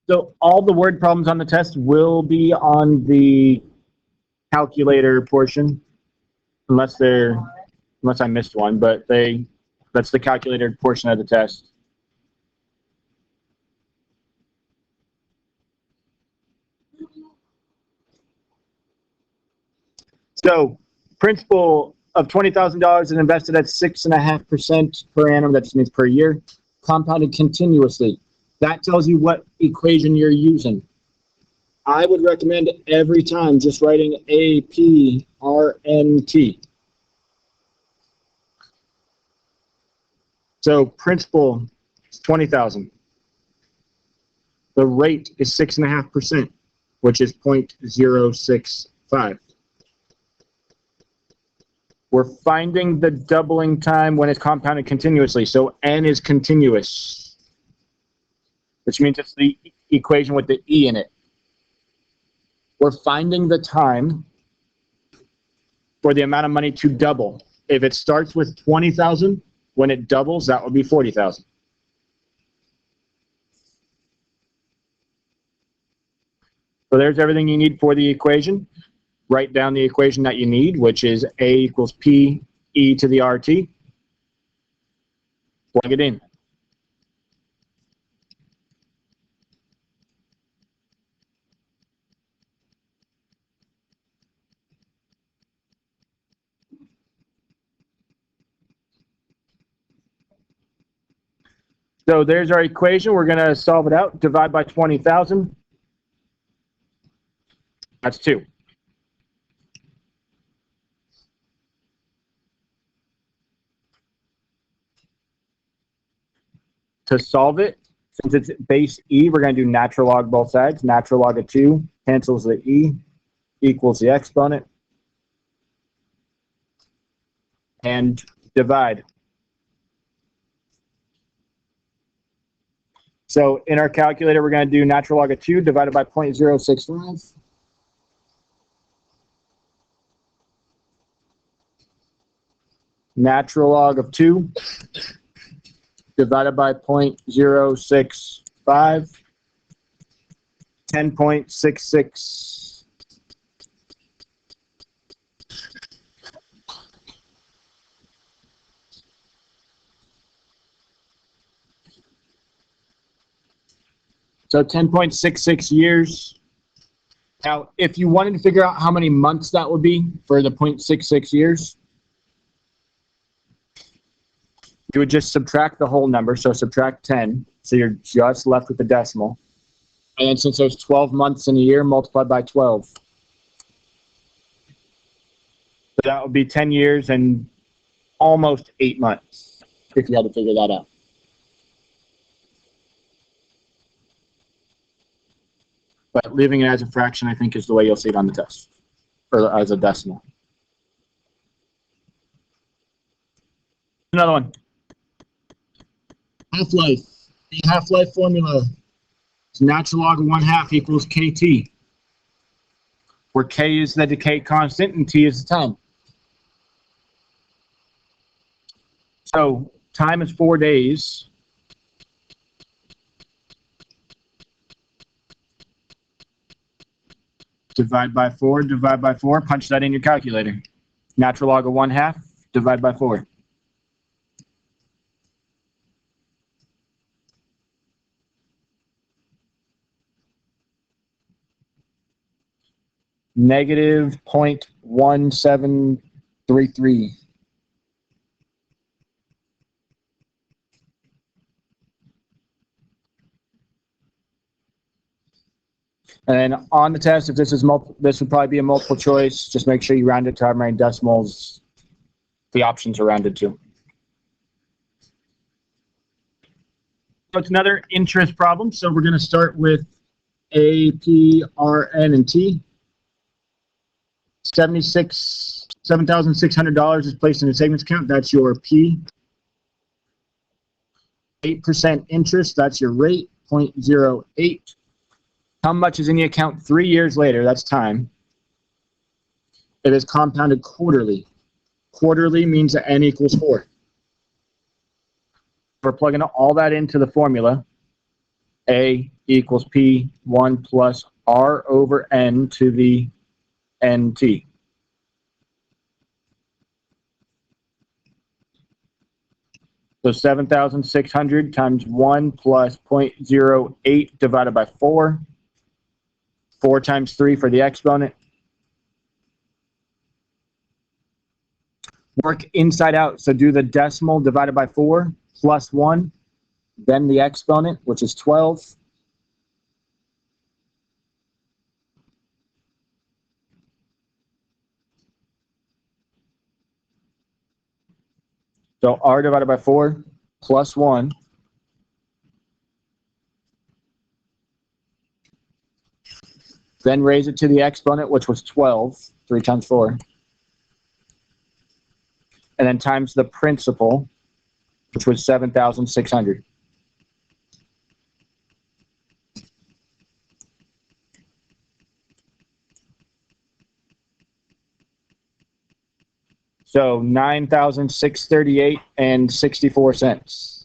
So all the word problems on the test will be on the calculator portion, unless I missed one, but that's the calculator portion of the test. So principal of $20,000 is invested at 6.5% per annum. That just means per year, compounded continuously. That tells you what equation you're using. I would recommend every time just writing APRNT. So principal is 20,000. The rate is 6.5%, which is 0.065. We're finding the doubling time when it's compounded continuously. So n is continuous, which means it's the equation with the e in it. We're finding the time for the amount of money to double. If it starts with 20,000, when it doubles, that would be 40,000. So there's everything you need for the equation. Write down the equation that you need, which is A equals P e to the RT. Plug it in. So there's our equation. We're going to solve it out. Divide by 20,000. That's 2. To solve it, since it's base e, we're going to do natural log both sides. Natural log of 2 cancels the e, equals the exponent. And divide. So in our calculator, we're going to do natural log of 2 divided by 0.065. Natural log of 2 divided by 0.065, 10.66. So 10.66 years. Now, if you wanted to figure out how many months that would be for the 0.66 years, you would just subtract the whole number, so subtract 10, so you're just left with the decimal. And then since there's 12 months in a year, multiply by 12. So that would be 10 years and almost 8 months, if you had to figure that out. But leaving it as a fraction, I think, is the way you'll see it on the test, or as a decimal. Another one. Half-life. The half-life formula is natural log of 1/2 equals KT, where K is the decay constant and T is the time. So time is 4 days. Divide by 4, punch that in your calculator. Natural log of 1/2, divide by 4. Negative 0.1733. And then on the test, if this is this would probably be a multiple choice. Just make sure you round it to however many decimals the options are rounded to. So it's another interest problem. So we're going to start with A, P, R, N, and T. $7,600 is placed in a savings account. That's your P. 8% interest. That's your rate. 0.08. How much is in the account 3 years later? That's time. It is compounded quarterly. Quarterly means that n equals 4. We're plugging all that into the formula. A equals P1 plus R over N to the NT. So 7,600 times 1 plus 0.08 divided by 4. 4 times 3 for the exponent. Work inside out. So do the decimal divided by 4 plus 1. Then the exponent, which is 12. So R divided by 4 plus 1. Then raise it to the exponent, which was 12. 3 times 4. And then times the principal, which was 7,600. So 9,638 and 64 cents.